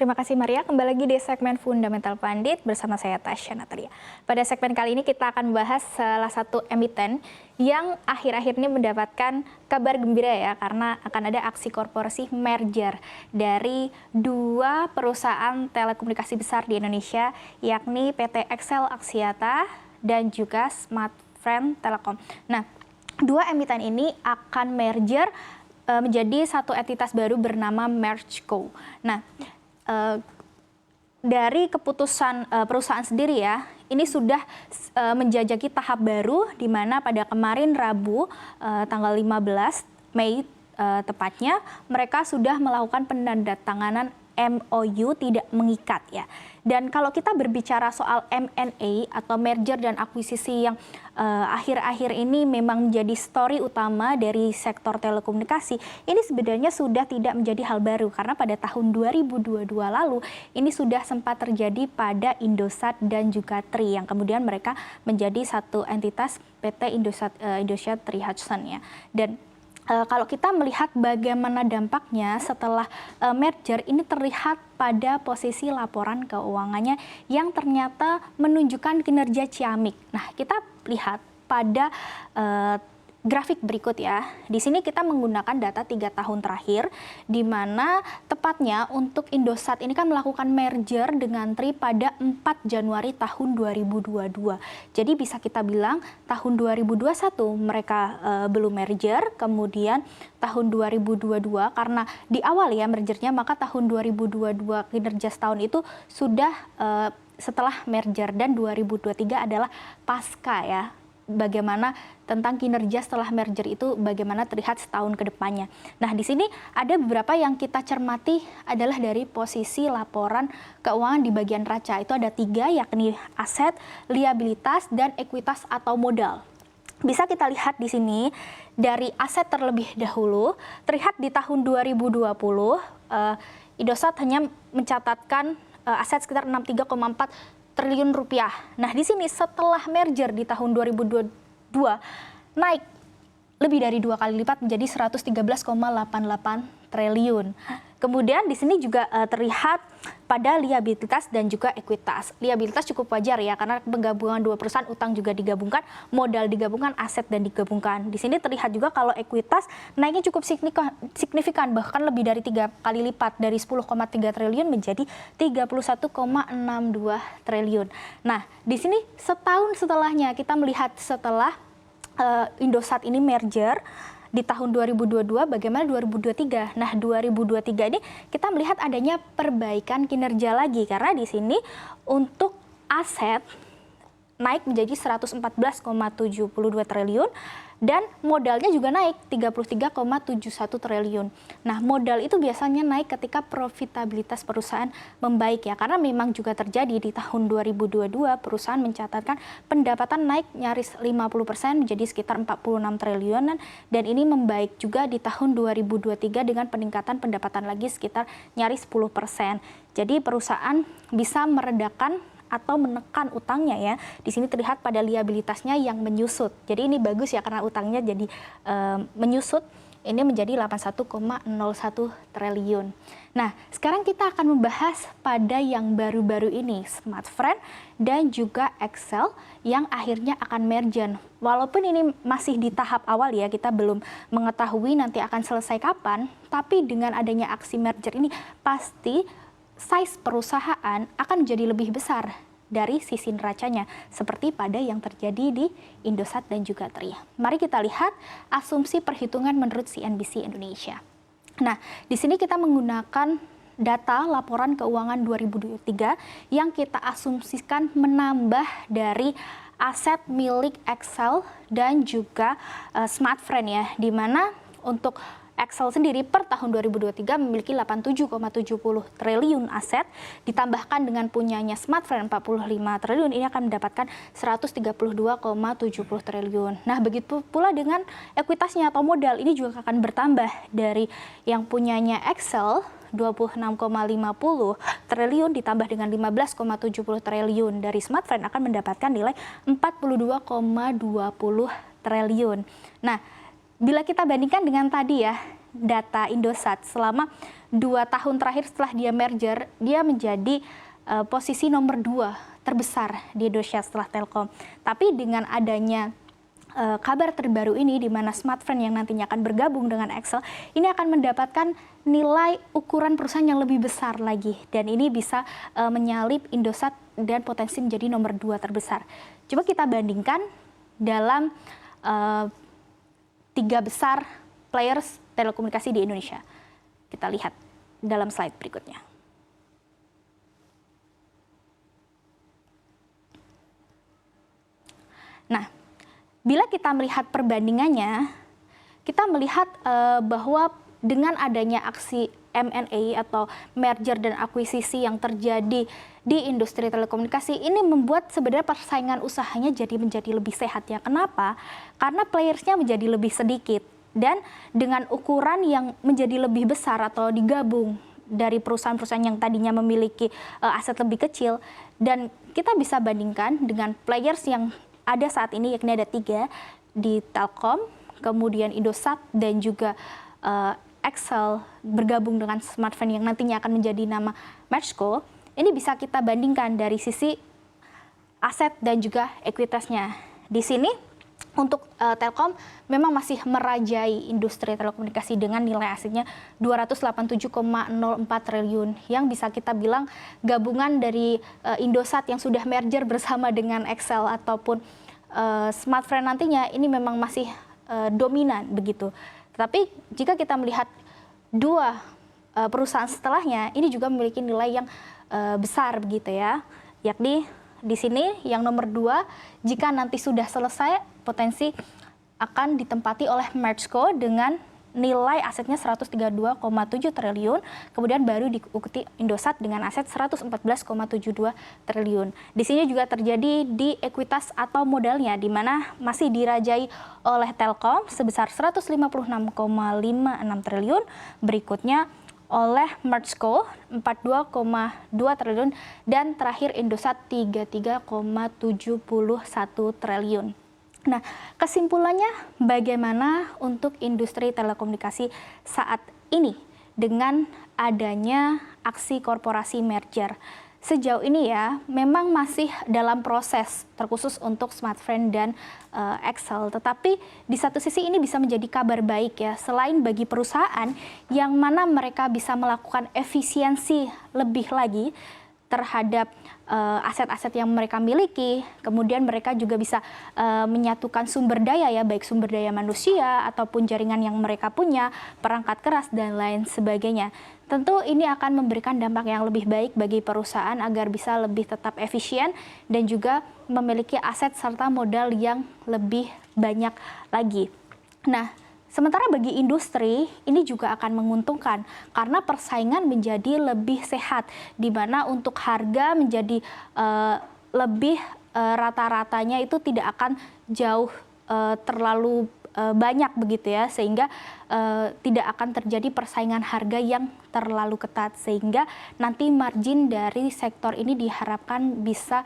Terima kasih Maria, kembali lagi di segmen Fundamental Pandit bersama saya Tasya Natalia. Pada segmen kali ini kita akan membahas salah satu emiten yang akhir-akhir ini mendapatkan kabar gembira ya, karena akan ada aksi korporasi merger dari dua perusahaan telekomunikasi besar di Indonesia, yakni PT XL Axiata dan juga Smartfren Telecom. Nah, dua emiten ini akan merger menjadi satu entitas baru bernama MergeCo. Nah, dari keputusan perusahaan sendiri ya, ini sudah menjajaki tahap baru di mana pada kemarin Rabu tanggal 15 Mei tepatnya mereka sudah melakukan penandatanganan MOU tidak mengikat ya. Dan kalau kita berbicara soal M&A atau merger dan akuisisi yang akhir-akhir ini memang menjadi story utama dari sektor telekomunikasi, ini sebenarnya sudah tidak menjadi hal baru karena pada tahun 2022 lalu ini sudah sempat terjadi pada Indosat dan juga Tri yang kemudian mereka menjadi satu entitas PT Indosat Tri Hutchison ya. Dan kalau kita melihat bagaimana dampaknya setelah merger, ini terlihat pada posisi laporan keuangannya yang ternyata menunjukkan kinerja ciamik. Nah, kita lihat pada grafik berikut ya. Di sini kita menggunakan data 3 tahun terakhir, di mana tepatnya untuk Indosat ini kan melakukan merger dengan Tri pada 4 Januari tahun 2022. Jadi bisa kita bilang tahun 2021 mereka belum merger, kemudian tahun 2022 karena di awal ya mergernya, maka tahun 2022 kinerja setahun itu sudah setelah merger, dan 2023 adalah pasca ya. Bagaimana tentang kinerja setelah merger itu bagaimana terlihat setahun ke depannya. Nah, di sini ada beberapa yang kita cermati adalah dari posisi laporan keuangan di bagian neraca. Itu ada 3, yakni aset, liabilitas, dan ekuitas atau modal. Bisa kita lihat di sini dari aset terlebih dahulu, terlihat di tahun 2020 Indosat hanya mencatatkan aset sekitar 63,4 triliun rupiah. Nah, di sini setelah merger di tahun 2022 naik lebih dari 2 kali lipat menjadi 113,88 triliun. Kemudian di sini juga terlihat pada liabilitas dan juga ekuitas. Liabilitas cukup wajar ya, karena penggabungan dua perusahaan, utang juga digabungkan, modal digabungkan, aset dan digabungkan. Di sini terlihat juga kalau ekuitas naiknya cukup signifikan, bahkan lebih dari 3 kali lipat, dari 10,3 triliun menjadi 31,62 triliun. Nah, di sini setahun setelahnya kita melihat setelah Indosat ini merger di tahun 2022, bagaimana 2023? Nah, 2023 ini kita melihat adanya perbaikan kinerja lagi, karena di sini untuk aset naik menjadi 114,72 triliun dan modalnya juga naik 33,71 triliun. Nah, modal itu biasanya naik ketika profitabilitas perusahaan membaik ya, karena memang juga terjadi di tahun 2022 perusahaan mencatatkan pendapatan naik nyaris 50% menjadi sekitar 46 triliunan, dan ini membaik juga di tahun 2023 dengan peningkatan pendapatan lagi sekitar nyaris 10%. Jadi perusahaan bisa meredakan atau menekan utangnya ya. Di sini terlihat pada liabilitasnya yang menyusut. Jadi ini bagus ya, karena utangnya jadi menyusut. Ini menjadi 81,01 triliun. Nah, sekarang kita akan membahas pada yang baru-baru ini, Smartfren dan juga XL yang akhirnya akan merger. Walaupun ini masih di tahap awal ya, kita belum mengetahui nanti akan selesai kapan, tapi dengan adanya aksi merger ini pasti size perusahaan akan jadi lebih besar dari sisi neracanya, seperti pada yang terjadi di Indosat dan juga Tri. Mari kita lihat asumsi perhitungan menurut CNBC Indonesia. Nah, di sini kita menggunakan data laporan keuangan 2023 yang kita asumsikan menambah dari aset milik XL dan juga Smartfren ya, di mana untuk XL sendiri per tahun 2023 memiliki 87,70 triliun aset, ditambahkan dengan punyanya Smartfren 45 triliun, ini akan mendapatkan 132,70 triliun. Nah, begitu pula dengan ekuitasnya atau modal, ini juga akan bertambah dari yang punyanya XL 26,50 triliun ditambah dengan 15,70 triliun dari Smartfren akan mendapatkan nilai 42,20 triliun. Nah, bila kita bandingkan dengan tadi ya, data Indosat selama 2 tahun terakhir setelah dia merger, dia menjadi posisi nomor 2 terbesar di Indonesia setelah Telkom. Tapi dengan adanya kabar terbaru ini di mana Smartfren yang nantinya akan bergabung dengan XL ini akan mendapatkan nilai ukuran perusahaan yang lebih besar lagi, dan ini bisa menyalip Indosat dan potensi menjadi nomor 2 terbesar. Coba kita bandingkan dalam 3 besar players telekomunikasi di Indonesia. Kita lihat dalam slide berikutnya. Nah, bila kita melihat perbandingannya, kita melihat bahwa dengan adanya aksi M&A atau merger dan akuisisi yang terjadi di industri telekomunikasi ini membuat sebenarnya persaingan usahanya menjadi lebih sehat ya. Kenapa? Karena playersnya menjadi lebih sedikit dan dengan ukuran yang menjadi lebih besar atau digabung dari perusahaan-perusahaan yang tadinya memiliki aset lebih kecil, dan kita bisa bandingkan dengan players yang ada saat ini, yakni ada 3 di Telkom, kemudian Indosat dan juga XL bergabung dengan Smartfren yang nantinya akan menjadi nama Mergeko. Ini bisa kita bandingkan dari sisi aset dan juga ekuitasnya. Di sini untuk Telkom memang masih merajai industri telekomunikasi dengan nilai asetnya 287,04 triliun yang bisa kita bilang gabungan dari Indosat yang sudah merger bersama dengan XL ataupun Smartfren nantinya ini memang masih dominan begitu. Tetapi jika kita melihat 2 perusahaan setelahnya ini juga memiliki nilai yang besar begitu ya, yakni di sini yang nomor 2 jika nanti sudah selesai potensi akan ditempati oleh Mergeko dengan nilai asetnya 132,7 triliun, kemudian baru diikuti Indosat dengan aset 114,72 triliun. Di sini juga terjadi di ekuitas atau modalnya di mana masih dirajai oleh Telkom sebesar 156,56 triliun, berikutnya oleh Mergeko 42,2 triliun dan terakhir Indosat 33,71 triliun. Nah, kesimpulannya bagaimana untuk industri telekomunikasi saat ini dengan adanya aksi korporasi merger? Sejauh ini ya, memang masih dalam proses, terkhusus untuk Smartfren dan XL. Tetapi di satu sisi ini bisa menjadi kabar baik ya, selain bagi perusahaan yang mana mereka bisa melakukan efisiensi lebih lagi terhadap aset-aset yang mereka miliki, kemudian mereka juga bisa menyatukan sumber daya ya, baik sumber daya manusia ataupun jaringan yang mereka punya, perangkat keras dan lain sebagainya. Tentu ini akan memberikan dampak yang lebih baik bagi perusahaan agar bisa lebih tetap efisien dan juga memiliki aset serta modal yang lebih banyak lagi. Nah, sementara bagi industri, ini juga akan menguntungkan karena persaingan menjadi lebih sehat, di mana untuk harga menjadi lebih rata-ratanya itu tidak akan jauh terlalu banyak begitu ya, sehingga tidak akan terjadi persaingan harga yang terlalu ketat, sehingga nanti margin dari sektor ini diharapkan bisa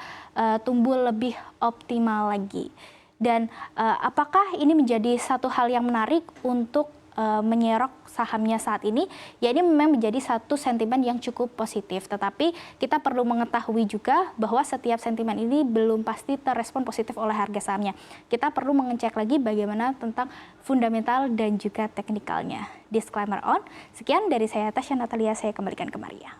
tumbuh lebih optimal lagi. Dan apakah ini menjadi satu hal yang menarik untuk menyerok sahamnya saat ini? Ya, ini memang menjadi satu sentimen yang cukup positif. Tetapi kita perlu mengetahui juga bahwa setiap sentimen ini belum pasti terrespon positif oleh harga sahamnya. Kita perlu mengecek lagi bagaimana tentang fundamental dan juga teknikalnya. Disclaimer on. Sekian dari saya, Tasya Natalia. Saya kembalikan ke Maria.